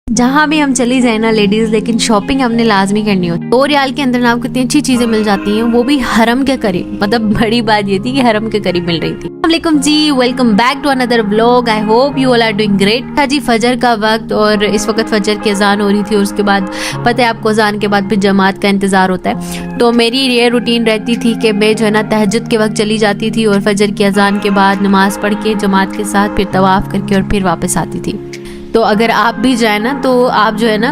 जहाँ भी हम चली जाए ना लेडीज, लेकिन शॉपिंग हमने लाजमी करनी हो। 2 रियाल के अंदर ना आपको इतनी अच्छी चीजें मिल जाती हैं, वो भी हरम के करीब। मतलब बड़ी बात ये थी कि हरम के करीब मिल रही थी। अस्सलामुअलैकुम जी, welcome back to another vlog. I hope you all are doing great. जी फजर का वक्त और इस वक्त फजर की अजान हो रही थी और उसके बाद पता है आपको अजान के बाद फिर जमात का इंतजार होता है। तो मेरी ये रूटीन रहती थी कि मैं जो है ना तहज्जुद के वक्त चली जाती थी और फजर की अजान के बाद नमाज पढ़ के जमात के साथ फिर तवाफ करके और फिर वापस आती थी। तो अगर आप भी जाए ना तो आप जो है ना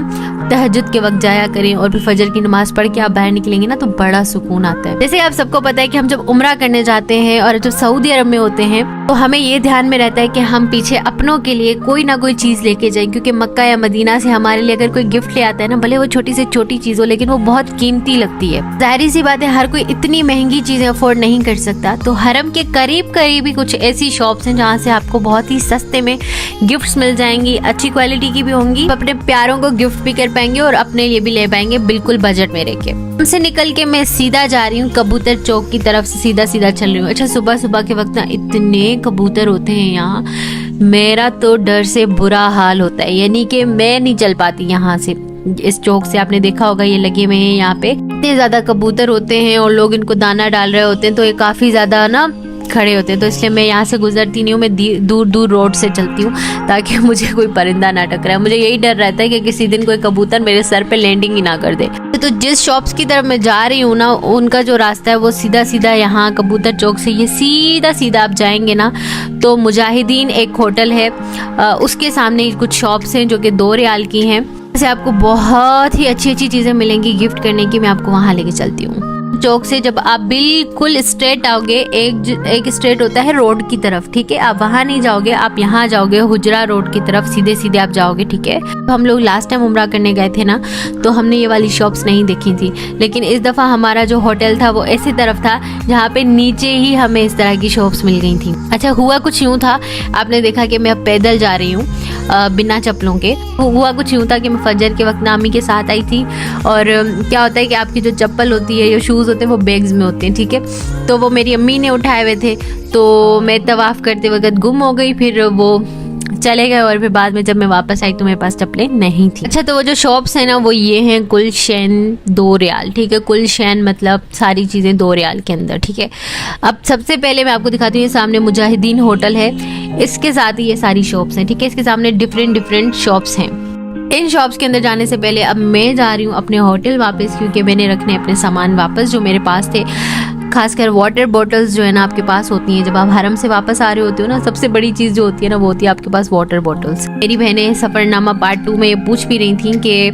तहज्जुद के वक्त जाया करें और फिर फजर की नमाज पढ़ के आप बाहर निकलेंगे ना तो बड़ा सुकून आता है। जैसे आप सबको पता है कि हम जब उम्रा करने जाते हैं और जब सऊदी अरब में होते हैं तो हमें ये ध्यान में रहता है कि हम पीछे अपनों के लिए कोई ना कोई चीज लेके जाएं, क्योंकि मक्का या मदीना से हमारे लिए अगर कोई गिफ्ट ले आता है ना, भले वो छोटी से छोटी चीज हो लेकिन वो बहुत कीमती लगती है। जाहिर सी बात है हर कोई इतनी महंगी चीजें अफोर्ड नहीं कर सकता। तो हरम के करीब करीब ही कुछ ऐसी शॉप्स हैं जहाँ से आपको बहुत ही सस्ते में गिफ्ट्स मिल जाएंगी, अच्छी क्वालिटी की भी होंगी, अपने प्यारों को गिफ्ट भी कर पाएंगे और अपने लिए भी ले पाएंगे बिल्कुल बजट में रह के। हमसे निकल के मैं सीधा जा रही हूँ कबूतर चौक की तरफ से, सीधा सीधा चल रही हूँ। अच्छा सुबह सुबह के वक्त ना इतने कबूतर होते हैं यहाँ, मेरा तो डर से बुरा हाल होता है, यानी कि मैं नहीं चल पाती यहाँ से। इस चौक से आपने देखा होगा ये लगे हुए हैं यहाँ पे, इतने ज्यादा कबूतर होते हैं और लोग इनको दाना डाल रहे होते हैं, तो ये काफी ज्यादा ना खड़े होते हैं। तो इसलिए मैं यहाँ से गुजरती नहीं हूँ, मैं दूर दूर रोड से चलती हूँ ताकि मुझे कोई परिंदा ना टकराए। मुझे यही डर रहता है कि किसी दिन कोई कबूतर मेरे सर पे लैंडिंग ही ना कर दे। तो जिस शॉप्स की तरफ मैं जा रही हूँ ना, उनका जो रास्ता है वो सीधा सीधा यहाँ कबूतर चौक से ये सीधा सीधा आप जाएंगे ना तो मुजाहिदीन एक होटल है, उसके सामने कुछ शॉप्स हैं जो कि 2 रियाल की हैं। जैसे आपको बहुत ही अच्छी अच्छी चीज़ें मिलेंगी गिफ्ट करने की। मैं आपको वहाँ लेके चलती हूँ। चौक से जब आप बिल्कुल स्ट्रेट आओगे, एक स्ट्रेट होता है रोड की तरफ, ठीक है, आप वहाँ नहीं जाओगे, आप यहाँ जाओगे हुजरा रोड की तरफ, सीधे सीधे आप जाओगे, ठीक है। तो हम लोग लास्ट टाइम उम्रा करने गए थे ना तो हमने ये वाली शॉप्स नहीं देखी थी, लेकिन इस दफ़ा हमारा जो होटल था वो ऐसी तरफ था जहाँ पे नीचे ही हमें इस तरह की शॉप्स मिल गई थी। अच्छा हुआ कुछ यूँ था, आपने देखा कि मैं अब पैदल जा रही हूँ बिना चप्पलों के। हुआ कुछ यूँ था कि मैं फजर के वक्त नामी के साथ आई थी और क्या होता है कि आपकी जो चप्पल होती है या शूज़ होते हैं वो बैग्स में होते हैं, ठीक है। तो वो मेरी अम्मी ने उठाए हुए थे, तो मैं तवाफ़ करते वक्त गुम हो गई, फिर वो चले गए और फिर बाद में जब मैं वापस आई तो मेरे पास चप्पलें नहीं थी। अच्छा तो वो जो शॉप्स हैं ना वो ये हैं कुलशैन 2 रियाल, ठीक है। कुलशैन मतलब सारी चीज़ें 2 रियाल के अंदर, ठीक है। अब सबसे पहले मैं आपको दिखाती हूँ, ये सामने मुजाहिदीन होटल है, इसके साथ ही ये सारी शॉप्स हैं, ठीक है। इसके सामने डिफरेंट शॉप्स हैं। इन शॉप्स के अंदर जाने से पहले अब मैं जा रही हूँ अपने होटल वापस, क्योंकि मैंने रखने अपने सामान वापस जो मेरे पास थे, खासकर वाटर बॉटल्स जो है ना आपके पास होती हैं जब आप हरम से वापस आ रहे होते हो ना, सबसे बड़ी चीज़ जो होती है ना वो होती है आपके पास वाटर बॉटल्स। मेरी बहनें सफ़रनामा पार्ट 2 में ये पूछ भी रही थी कि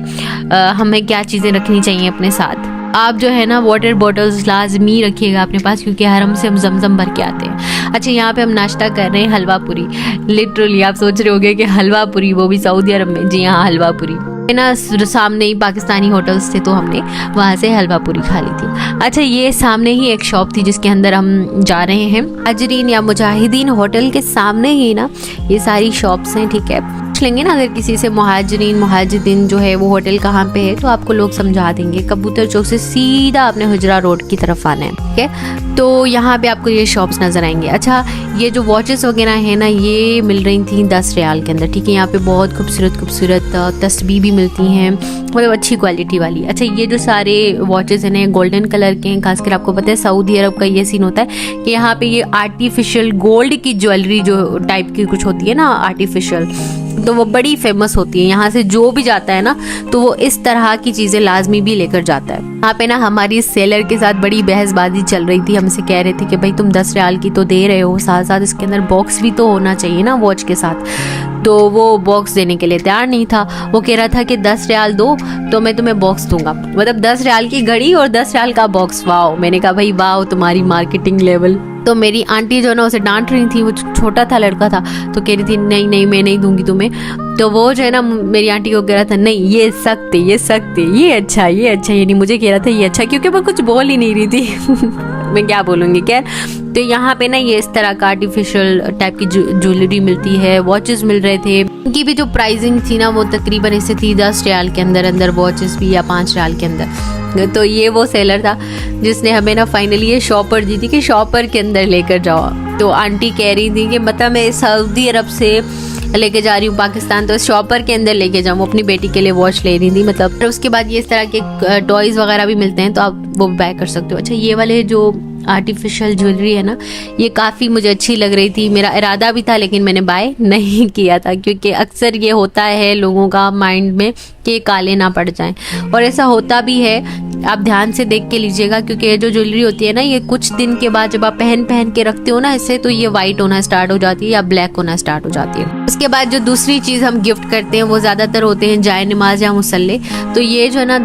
हमें क्या चीज़ें रखनी चाहिए अपने साथ। आप जो है ना वाटर बॉटल्स लाजमी रखिएगा अपने पास, क्योंकि हरम से हम जमजम भर के आते हैं। अच्छा यहाँ पे हम नाश्ता कर रहे हैं हलवा पूरी। लिटरली आप सोच रहे होंगे कि हलवा पूरी, वो भी सऊदी अरब में। जी हाँ, हलवा पूरी है ना, सामने ही पाकिस्तानी होटल्स थे तो हमने वहाँ से हलवा पूरी खा ली थी। अच्छा ये सामने ही एक शॉप थी जिसके अंदर हम जा रहे हैं। अजरीन या मुजाहिदीन होटल के सामने ही ना ये सारी शॉप्स हैं, ठीक है। पूछ लेंगे ना अगर किसी से मुहाजिरीन जो है वो होटल कहाँ पे है तो आपको लोग समझा देंगे। कबूतर चौक से सीधा अपने हुजरा रोड की तरफ आना है, ठीक है। तो यहाँ पे आपको ये शॉप्स नजर आएंगे। अच्छा ये जो वॉचेस वगैरह है ना ये मिल रही थी 10 रियाल के अंदर, ठीक है। यहाँ पे बहुत खूबसूरत तस्बीह भी मिलती हैं, मतलब अच्छी क्वालिटी वाली। अच्छा ये जो सारे वॉचेस हैं ना गोल्डन कलर के हैं, खासकर आपको पता है सऊदी अरब का ये सीन होता है कि यहाँ पे ये आर्टिफिशियल गोल्ड की ज्वेलरी जो टाइप की कुछ होती है ना आर्टिफिशियल, तो वो बड़ी फेमस होती है। यहाँ से जो भी जाता है ना तो वो इस तरह की चीज़ें लाजमी भी लेकर जाता है। यहाँ पे ना हमारी सेलर के साथ बड़ी बहसबाजी चल रही थी, हमसे कह रहे थे कि भाई तुम 10 रियाल की तो दे रहे हो, साथ साथ इसके अंदर बॉक्स भी तो होना चाहिए ना वॉच के साथ। तो वो बॉक्स देने के लिए तैयार नहीं था, वो कह रहा था कि 10 रियाल दो तो मैं तुम्हें बॉक्स दूंगा। मतलब 10 रियाल की घड़ी और 10 रियाल का बॉक्स। वाओ, मैंने कहा भाई वाओ तुम्हारी मार्केटिंग लेवल। तो मेरी आंटी जो ना उसे डांट रही थी, वो छोटा था लड़का था, तो कह रही थी नहीं मैं नहीं दूंगी तुम्हें। तो वो जो है ना मेरी आंटी को कह रहा था नहीं ये सख्त ये अच्छा यानी मुझे कह रहा था ये अच्छा, क्योंकि वो कुछ बोल ही नहीं रही थी। मैं क्या बोलूँगी। खैर तो यहाँ पे ना ये इस तरह का आर्टिफिशियल टाइप की ज्वेलरी मिलती है, वॉचेस मिल रहे थे। इनकी भी जो प्राइसिंग थी ना वो तकरीबन इससे थी 10 रियाल के अंदर वॉचेस भी, या 5 रियाल के अंदर। तो ये वो सेलर था जिसने हमें ना फाइनली ये शॉपर दी थी कि शॉपर के अंदर लेकर जाओ। तो आंटी कह रही थी कि मतलब मैं सऊदी अरब से लेके जा रही हूँ पाकिस्तान, तो शॉपर के अंदर लेके जाऊँ। अपनी बेटी के लिए वॉच ले रही थी मतलब। और उसके बाद ये इस तरह के टॉयज वगैरह भी मिलते हैं, तो आप वो बाय कर सकते हो। अच्छा, ये वाले जो आर्टिफिशियल ज्वेलरी है ना, ये काफ़ी मुझे अच्छी लग रही थी। मेरा इरादा भी था लेकिन मैंने बाय नहीं किया था, क्योंकि अक्सर ये होता है लोगों का माइंड में कि काले ना पड़ जाएं, और ऐसा होता भी है। आप ध्यान से देख के लीजिएगा, क्योंकि ये जो ज्वेलरी होती है ना, ये कुछ दिन के बाद जब आप पहन के रखते हो ना इससे, तो ये वाइट होना स्टार्ट हो जाती है या ब्लैक होना स्टार्ट हो जाती है। उसके बाद जो दूसरी चीज़ हम गिफ्ट करते हैं वो ज़्यादातर होते हैं जाय नमाज या मुसल्ले। तो ये जो है ना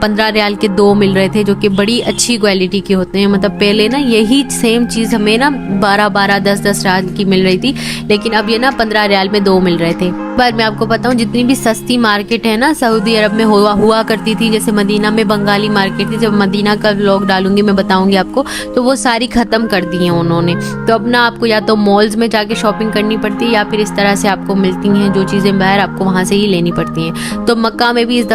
15 रियाल के 2 मिल रहे थे, जो कि बड़ी अच्छी क्वालिटी के होते हैं। मतलब पहले ना यही सेम चीज़ हमें ना 12-12, 10-10 रियाल की मिल रही थी, लेकिन अब ये ना 15 रियाल में 2 मिल रहे थे। पर मैं आपको बताऊं, जितनी भी सस्ती मार्केट है ना सऊदी अरब में हुआ करती थी, जैसे मदीना में बंगाली मार्केट थी, जब मदीना का व्लॉग डालूंगी मैं बताऊंगी आपको, तो वो सारी खत्म कर दी हैं उन्होंने। तो अब ना आपको या तो मॉल्स में जाके शॉपिंग करनी पड़ती है, या फिर इस तरह से आपको मिलती हैं जो चीज़ें बाहर, आपको वहाँ से ही लेनी पड़ती हैं। तो मक्का में भी इस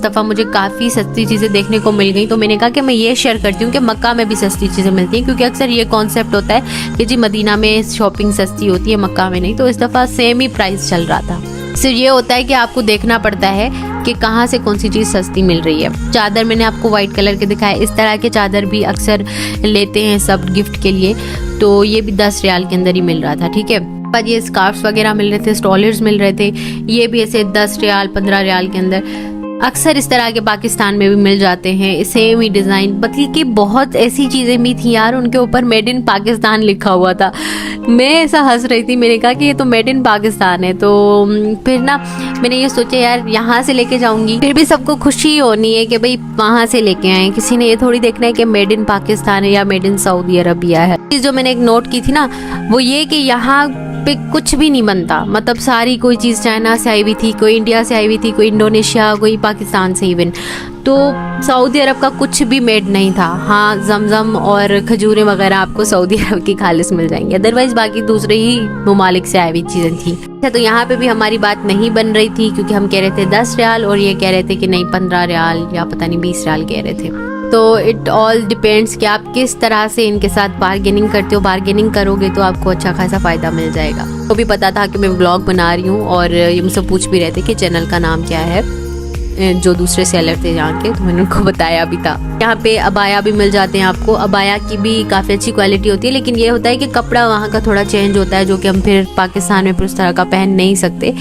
दफ़ा मुझे काफ़ी सस्ती चीज़ें देखने को मिल गई, तो मैंने कहा कि मैं ये शेयर करती हूँ कि मक्का में भी सस्ती चीज़ें मिलती हैं, क्योंकि अक्सर ये कॉन्सेप्ट होता है कि जी मदीना में शॉपिंग सस्ती होती है, मक्का में नहीं। तो इस दफ़ा सेम ही प्राइस चल रहा था। सिर्फ ये होता है कि आपको देखना पड़ता है कि कहाँ से कौन सी चीज़ सस्ती मिल रही है। चादर मैंने आपको वाइट कलर के दिखाया, इस तरह के चादर भी अक्सर लेते हैं सब गिफ्ट के लिए, तो ये भी 10 रियाल के अंदर ही मिल रहा था, ठीक है। पर ये स्कार्फ्स वगैरह मिल रहे थे, स्टॉलर्स मिल रहे थे, ये भी ऐसे 10 रियाल 15 रियाल के अंदर। अक्सर इस तरह के पाकिस्तान में भी मिल जाते हैं, सेम ही डिज़ाइन। बल्कि कि बहुत ऐसी चीज़ें भी थी यार, उनके ऊपर मेड इन पाकिस्तान लिखा हुआ था। मैं ऐसा हंस रही थी, मैंने कहा कि ये तो मेड इन पाकिस्तान है। तो फिर ना मैंने ये सोचा यार यहाँ से लेके जाऊंगी, फिर भी सबको खुशी होनी है कि भाई वहाँ से लेके आए। किसी ने ये थोड़ी देखना है कि मेड इन पाकिस्तान है या मेड इन सऊदी अरबिया है। चीज़ जो मैंने एक नोट की थी ना, वो ये कि यहाँ पे कुछ भी नहीं बनता। मतलब सारी कोई चीज़ चाइना से आई हुई थी, कोई इंडिया से आई हुई थी, कोई इंडोनेशिया, कोई पाकिस्तान से इवन। तो सऊदी अरब का कुछ भी मेड नहीं था। हाँ, जमजम और खजूरें वगैरह आपको सऊदी अरब की खालिस मिल जाएंगी, अदरवाइज बाकी दूसरे ही ममालिक से आई हुई चीज़ें थी। तो यहाँ पे भी हमारी बात नहीं बन रही थी, क्योंकि हम कह रहे थे 10 रियाल और ये कह रहे थे कि नहीं 15 रियाल या पता नहीं 20 रियाल कह रहे थे। तो इट ऑल डिपेंड्स कि आप किस तरह से इनके साथ बार्गेनिंग करते हो। बार्गेनिंग करोगे तो आपको अच्छा खासा फ़ायदा मिल जाएगा। तो भी पता था कि मैं व्लॉग बना रही हूँ, और ये मुझसे पूछ भी रहे थे कि चैनल का नाम क्या है, जो दूसरे सेलर थे यहाँ के, तो मैंने उनको बताया भी था। यहाँ पे अबाया भी मिल जाते हैं आपको। अबाया की भी काफ़ी अच्छी क्वालिटी होती है, लेकिन ये होता है कि कपड़ा वहाँ का थोड़ा चेंज होता है, जो कि हम फिर पाकिस्तान में फिर उस तरह का पहन नहीं सकते।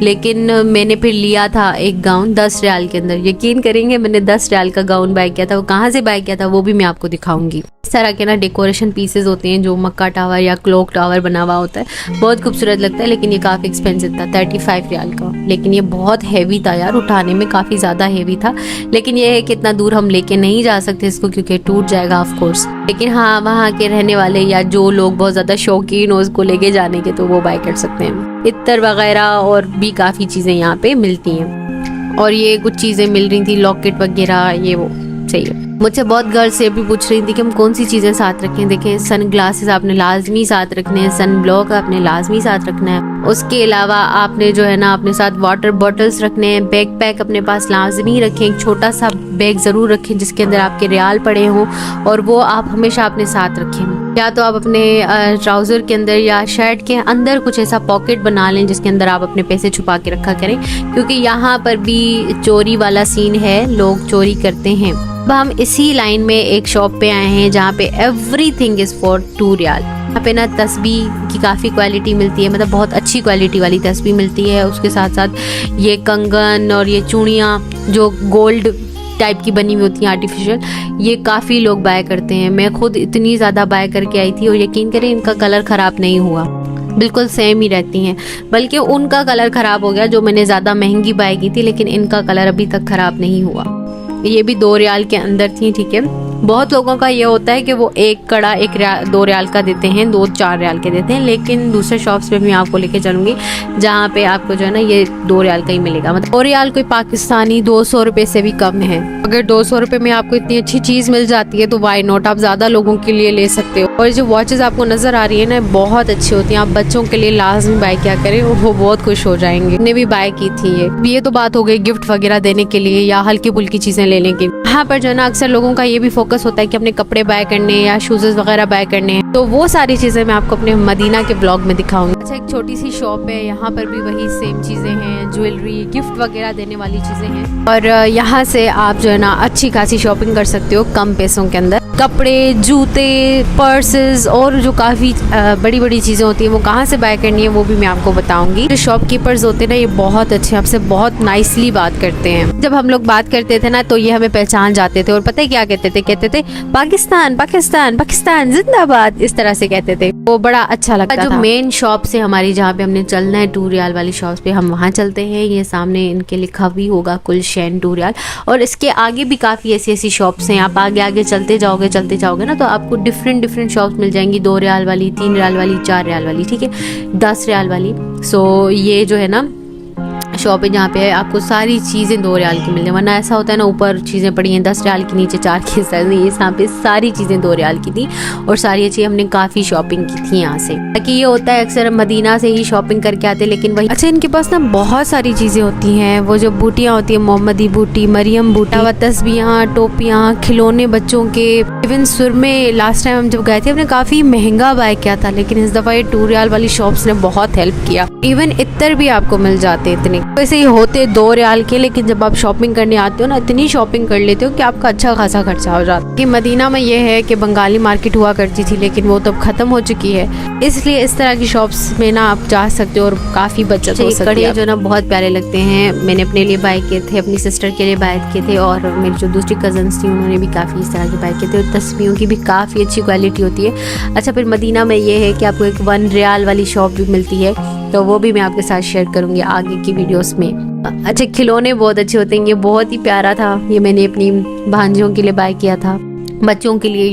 लेकिन मैंने फिर लिया था एक गाउन 10 रियाल के अंदर। यकीन करेंगे, मैंने 10 रियाल का गाउन बाय किया था। वो कहाँ से बाय किया था वो भी मैं आपको दिखाऊंगी। इस तरह के ना डेकोरेशन पीसेस होते हैं, जो मक्का टावर या क्लॉक टावर बना हुआ होता है, बहुत खूबसूरत लगता है। लेकिन ये काफ़ी एक्सपेंसिव था, 35 रियाल का। लेकिन ये बहुत हैवी था यार, उठाने में काफ़ी ज़्यादा हैवी था। लेकिन ये है कि इतना दूर हम लेके नहीं जा सकते इसको, क्योंकि टूट जाएगा ऑफ कोर्स। लेकिन हाँ, वहाँ के रहने वाले या जो लोग बहुत ज़्यादा शौकीन हो उसको लेके जाने के, तो वो बाय कर सकते हैं। इत्तर वगैरह और भी काफ़ी चीज़ें यहाँ पे मिलती हैं। और ये कुछ चीज़ें मिल रही थी, लॉकेट वगैरह, ये वो सही है। मुझसे बहुत गर्ल्स से भी पूछ रही थी कि हम कौन सी चीज़ें साथ रखें। देखें, सन ग्लासेस आपने लाजमी साथ रखने हैं, सन ब्लॉक आपने लाजमी साथ रखना है। उसके अलावा आपने जो है ना अपने साथ वाटर बॉटल्स रखने हैं। बैग पैक अपने पास लाजमी रखें, एक छोटा सा बैग ज़रूर रखें जिसके अंदर आपके रियाल पड़े हों, और वो आप हमेशा अपने साथ रखें। या तो आप अपने ट्राउज़र के अंदर या शर्ट के अंदर कुछ ऐसा पॉकेट बना लें जिसके अंदर आप अपने पैसे छुपा के रखा करें, क्योंकि यहाँ पर भी चोरी वाला सीन है, लोग चोरी करते हैं। अब हम इसी लाइन में एक शॉप पे आए हैं जहाँ पे एवरीथिंग इज़ फॉर 2 रियाल। यहाँ पे ना तस्बीह की काफ़ी क्वालिटी मिलती है, मतलब बहुत अच्छी क्वालिटी वाली तस्बीह मिलती है। उसके साथ साथ ये कंगन और ये चूड़ियाँ जो गोल्ड टाइप की बनी हुई होती हैं आर्टिफिशियल, ये काफ़ी लोग बाय करते हैं। मैं खुद इतनी ज़्यादा बाय करके आई थी, और यकीन करें इनका कलर ख़राब नहीं हुआ, बिल्कुल सेम ही रहती हैं। बल्कि उनका कलर ख़राब हो गया जो मैंने ज़्यादा महंगी बाय की थी, लेकिन इनका कलर अभी तक ख़राब नहीं हुआ। ये भी 2 रियाल के अंदर थी, ठीक है। बहुत लोगों का ये होता है कि वो एक कड़ा 2 रियाल का देते हैं, 2-4 रियाल के देते हैं। लेकिन दूसरे शॉप्स पे मैं आपको लेके चलूँगी जहाँ पे आपको जो है ना ये 2 रियाल का ही मिलेगा। मतलब 2 रियाल कोई पाकिस्तानी 200 रुपये से भी कम है। अगर 200 रुपये में आपको इतनी अच्छी चीज़ मिल जाती है तो वाई नॉट, आप ज़्यादा लोगों के लिए ले सकते हो। और जो वॉचेस आपको नज़र आ रही है ना, बहुत अच्छी होती हैं। आप बच्चों के लिए लाजमी बाय क्या करें, वो बहुत खुश हो जाएंगे। ने भी बाय की थी ये तो बात हो गई गिफ्ट वगैरह देने के लिए या हल्की फुल्की चीज़ें लेने की। यहाँ पर जो है ना अक्सर लोगों का ये भी फोकस होता है कि अपने कपड़े बाय करने या शूज़ वगैरह बाय करने हैं, तो वो सारी चीज़ें मैं आपको अपने मदीना के ब्लॉग में दिखाऊंगी। अच्छा, एक छोटी सी शॉप है, यहाँ पर भी वही सेम चीज़ें हैं, ज्वेलरी गिफ्ट वगैरह देने वाली चीज़ें हैं। और यहाँ से आप जो है ना अच्छी खासी शॉपिंग कर सकते हो कम पैसों के अंदर। कपड़े, जूते, पर्सेस और जो काफ़ी बड़ी बड़ी चीज़ें होती हैं वो कहाँ से बाय करनी है वो भी मैं आपको बताऊंगी। जो शॉपकीपर्स होते हैं ना, ये बहुत अच्छे, आपसे बहुत नाइसली बात करते हैं। जब हम लोग बात करते थे ना तो ये हमें पहचान जाते थे और पता है क्या कहते थे? कहते थे पाकिस्तान पाकिस्तान पाकिस्तान जिंदाबाद, इस तरह से कहते थे। वो बड़ा अच्छा लगता था। जो मेन शॉप से हमारी जहाँ पे हमने चलना है 2 रियाल वाली शॉप पे, हम वहाँ चलते हैं। ये सामने इनके लिखा भी होगा गुलशन 2 रियाल, और इसके आगे भी काफ़ी ऐसी शॉप्स हैं। आप आगे आगे चलते जाओगे ना तो आपको डिफरेंट शॉप्स मिल जाएंगी, 2 रियाल वाली, 3 रियाल वाली, 4 रियाल वाली, ठीक है, 10 रियाल वाली। सो ये जो है ना शॉप है जहाँ पे आपको सारी चीज़ें 2 रियाल की मिल जाए। वरना ऐसा होता है ना, ऊपर चीज़ें पड़ी हैं 10 रियाल की, नीचे 4 की साइज। ये यहाँ पे सारी चीज़ें 2 रियाल की थी और सारी चीज़ें हमने काफ़ी शॉपिंग की थी यहाँ से। ताकि ये होता है अक्सर मदीना से ही शॉपिंग करके आते, लेकिन वही अच्छा इनके पास ना बहुत सारी चीज़ें होती हैं। वो जो बूटियाँ होती हैं, मोहम्मदी बूटी, मरियम बूटा, व तस्बियाँ, टोपियाँ, खिलौने बच्चों के, इवन सुरमे। लास्ट टाइम हम जब गए थे हमने काफ़ी महंगा बाय किया था, लेकिन इस दफ़ा ये 2 रियाल वाली शॉप्स ने बहुत हेल्प किया। इवन इत्तर भी आपको मिल जाते हैं इतने, वैसे ही होते 2 रियाल के, लेकिन जब आप शॉपिंग करने आते हो ना, इतनी शॉपिंग कर लेते हो कि आपका अच्छा खासा खर्चा हो जाता है। कि मदीना में ये है कि बंगाली मार्केट हुआ करती थी, लेकिन वो तो अब खत्म हो चुकी है, इसलिए इस तरह की शॉप्स में ना आप जा सकते हो और काफ़ी बचत हो सकती है। जो ना बहुत प्यारे लगते हैं, मैंने अपने लिए बाय किए थे, अपनी सिस्टर के लिए बाय किए थे, और मेरी जो दूसरी कजन्स थी उन्होंने भी काफ़ी इस तरह के बाय किए थे। और तस्वीरों की भी काफ़ी अच्छी क्वालिटी होती है। अच्छा, फिर मदीना में ये है कि आपको एक 1 रियाल वाली शॉप भी मिलती है, तो वो भी मैं आपके साथ शेयर करूंगी आगे की वीडियोस में। अच्छा, खिलौने बहुत अच्छे होते हैं, ये बहुत ही प्यारा था, ये मैंने अपनी भांजियों के लिए बाय किया था, बच्चों के लिए।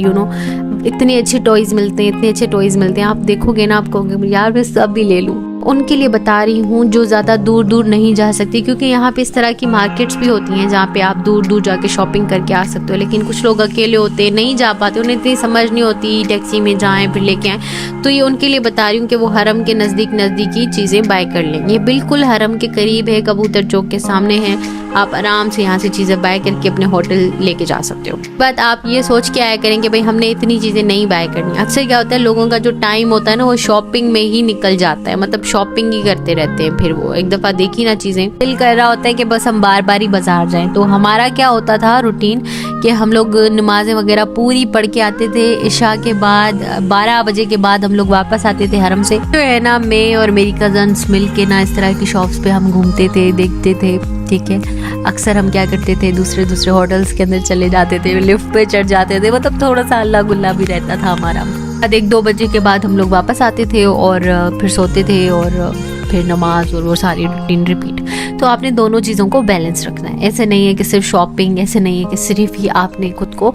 इतने अच्छे टॉयज मिलते हैं, आप देखोगे ना आप कहोगे यार मैं सब भी ले लूं। उनके लिए बता रही हूँ जो ज़्यादा दूर दूर नहीं जा सकती, क्योंकि यहाँ पे इस तरह की मार्केट्स भी होती हैं जहाँ पे आप दूर दूर जाके शॉपिंग करके आ सकते हो। लेकिन कुछ लोग अकेले होते हैं, नहीं जा पाते, उन्हें इतनी समझ नहीं होती टैक्सी में जाएं फिर लेके आएँ। तो ये उनके लिए बता रही हूँ कि वो हरम के नज़दीकी चीज़ें बाय कर लें। ये बिल्कुल हरम के करीब है, कबूतर चौक के सामने है। आप आराम से यहाँ से चीज़ें बाय करके अपने होटल लेके जा सकते हो। बट आप ये सोच के आया करें कि भाई हमने इतनी चीज़ें नहीं बाय करनी। अक्सर क्या होता है, लोगों का जो टाइम होता है ना वो शॉपिंग में ही निकल जाता है, मतलब शॉपिंग ही करते रहते हैं। फिर वो एक दफ़ा देखी ना चीज़ें, दिल कर रहा होता है कि बस हम बार बार ही बाजार जाएं। तो हमारा क्या होता था रूटीन कि हम लोग नमाजें वगैरह पूरी पढ़ के आते थे, इशा के बाद 12 बजे के बाद हम लोग वापस आते थे हरम से। तो है ना, मैं और मेरी कजन्स मिल के ना इस तरह की शॉप्स पे हम घूमते थे, देखते थे, ठीक है। अक्सर हम क्या करते थे, दूसरे होटल्स के अंदर चले जाते थे, लिफ्ट पे चढ़ जाते थे, मतलब थोड़ा सा अल्लाह गुल्ला भी रहता था हमारा। 1-2 बजे के बाद हम लोग वापस आते थे और फिर सोते थे और फिर नमाज और वो सारी रूटीन रिपीट। तो आपने दोनों चीज़ों को बैलेंस रखना है। ऐसे नहीं है कि सिर्फ शॉपिंग, ऐसे नहीं है कि सिर्फ ही आपने खुद को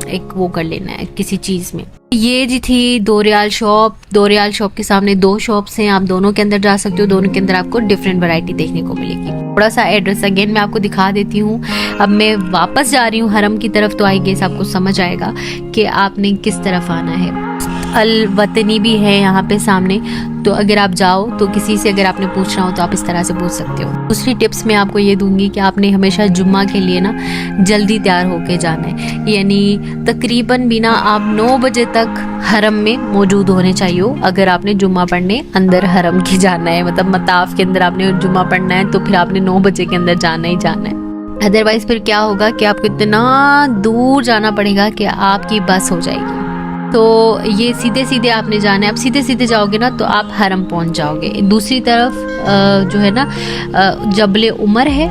एक वो कर लेना है किसी चीज़ में। ये जी थी 2 रियाल शॉप। 2 रियाल शॉप के सामने 2 शॉप्स हैं, आप दोनों के अंदर जा सकते हो। दोनों के अंदर आपको डिफरेंट वैरायटी देखने को मिलेगी। थोड़ा सा एड्रेस अगेन मैं आपको दिखा देती हूँ। अब मैं वापस जा रही हूँ हरम की तरफ, तो आई गेस आपको समझ आएगा कि आपने किस तरफ आना है। अल वतनी भी है यहाँ पे सामने, तो अगर आप जाओ तो किसी से अगर आपने पूछना हो तो आप इस तरह से पूछ सकते हो। दूसरी टिप्स मैं आपको ये दूंगी कि आपने हमेशा जुम्मा के लिए ना जल्दी तैयार होके जाना है, यानी तकरीबन भी ना आप 9 बजे तक हरम में मौजूद होने चाहिए। अगर आपने जुम्मा पढ़ने अंदर हरम के जाना है, मतलब मताफ के अंदर आपने जुम्मा पढ़ना है, तो फिर आपने 9 बजे के अंदर जाना ही जाना है। अदरवाइज फिर क्या होगा कि आपको इतना दूर जाना पड़ेगा कि आपकी बस हो जाएगी। तो ये सीधे आपने जाना है। आप सीधे जाओगे ना तो आप हरम पहुंच जाओगे। दूसरी तरफ जो है ना जबले उमर है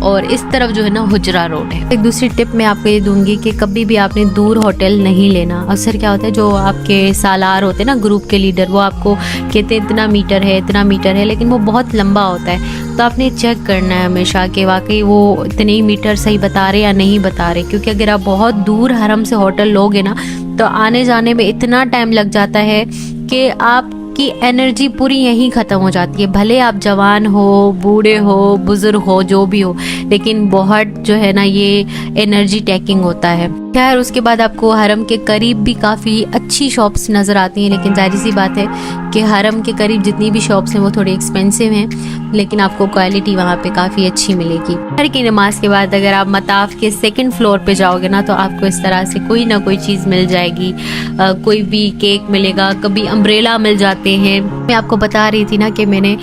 और इस तरफ जो है ना हुजरा रोड है। एक दूसरी टिप मैं आपको ये दूंगी कि कभी भी आपने दूर होटल नहीं लेना। अक्सर क्या होता है, जो आपके सालार होते हैं ना, ग्रुप के लीडर, वो आपको कहते हैं इतना मीटर है, लेकिन वो बहुत लंबा होता है। तो आपने चेक करना है हमेशा कि वाकई वो इतने ही मीटर सही बता रहे या नहीं बता रहे, क्योंकि अगर आप बहुत दूर हरम से होटल लोगे ना तो आने जाने में इतना टाइम लग जाता है कि आप आपकी एनर्जी पूरी यहीं ख़त्म हो जाती है। भले आप जवान हो, बूढ़े हो, बुजुर्ग हो, जो भी हो, लेकिन बहुत जो है ना ये एनर्जी टैकिंग होता है। खैर उसके बाद आपको हरम के करीब भी काफ़ी अच्छी शॉप्स नज़र आती हैं, लेकिन जाहिर सी बात है कि हरम के करीब जितनी भी शॉप्स हैं वो थोड़ी एक्सपेंसिव हैं, लेकिन आपको क्वालिटी वहाँ पे काफ़ी अच्छी मिलेगी। हर की नमाज के बाद अगर आप मताफ के 2nd फ्लोर पे जाओगे ना, तो आपको इस तरह से कोई ना कोई चीज़ मिल जाएगी। कोई भी केक मिलेगा, कभी अम्ब्रेला मिल जाते हैं। मैं आपको बता रही थी ना कि मैंने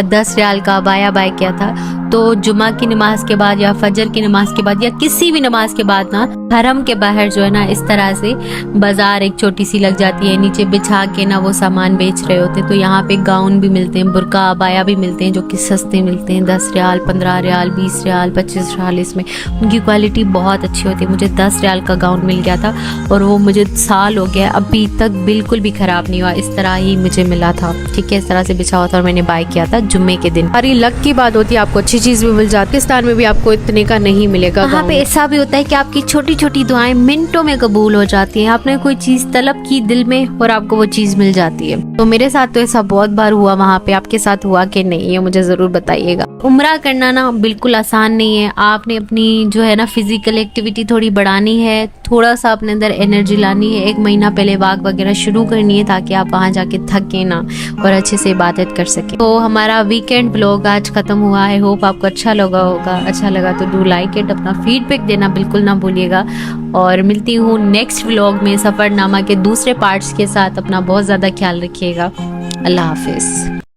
10 रियाल का बाया बाय किया था, तो जुमा की नमाज के बाद या फजर की नमाज के बाद या किसी भी नमाज के बाद ना हरम के बाहर जो है ना इस तरह से बाजार एक छोटी सी लग जाती है, नीचे बिछा के ना वो सामान बेच रहे होते हैं। तो यहाँ पे गाउन भी मिलते हैं, बुरका अबाया भी मिलते हैं जो कि सस्ते मिलते हैं, 10 रियाल, 15 रियाल, 20 रियाल, 25 रियाल। इसमें उनकी क्वालिटी बहुत अच्छी होती है। मुझे 10 रियाल का गाउन मिल गया था और वो मुझे साल हो गया, अभी तक बिल्कुल भी खराब नहीं हुआ। इस तरह ही मुझे मिला था, ठीक है, इस तरह से बिछा हुआ था और मैंने बाय किया था जुम्मे के दिन। और ये लक की बात होती है, आपको अच्छी चीज भी मिल जाती है। पाकिस्तान में भी आपको इतने का नहीं मिलेगा। वहाँ पे ऐसा भी होता है कि आपकी छोटी छोटी दुआएं मिनटों में कबूल हो जाती हैं। आपने कोई चीज तलब की दिल में और आपको वो चीज मिल जाती है। तो मेरे साथ तो ऐसा बहुत बार हुआ। वहाँ पे आपके साथ हुआ कि नहीं, ये मुझे जरूर बताइएगा। उम्रा करना ना बिल्कुल आसान नहीं है। आपने अपनी जो है ना फिजिकल एक्टिविटी थोड़ी बढ़ानी है, थोड़ा सा अपने अंदर एनर्जी लानी है। 1 महीना पहले वॉक वगैरह शुरू करनी है ताकि आप वहाँ जाके थके ना और अच्छे से इबादत कर सके। तो हमारा वीकेंड ब्लॉग आज खत्म हुआ। आई होप आपको अच्छा लगा होगा। अच्छा लगा तो डू लाइक इट, अपना फीडबैक देना बिल्कुल ना भूलिएगा। और मिलती हूँ नेक्स्ट व्लॉग में सफरनामा के दूसरे पार्ट्स के साथ। अपना बहुत ज़्यादा ख्याल रखिएगा। अल्लाह हाफिज़।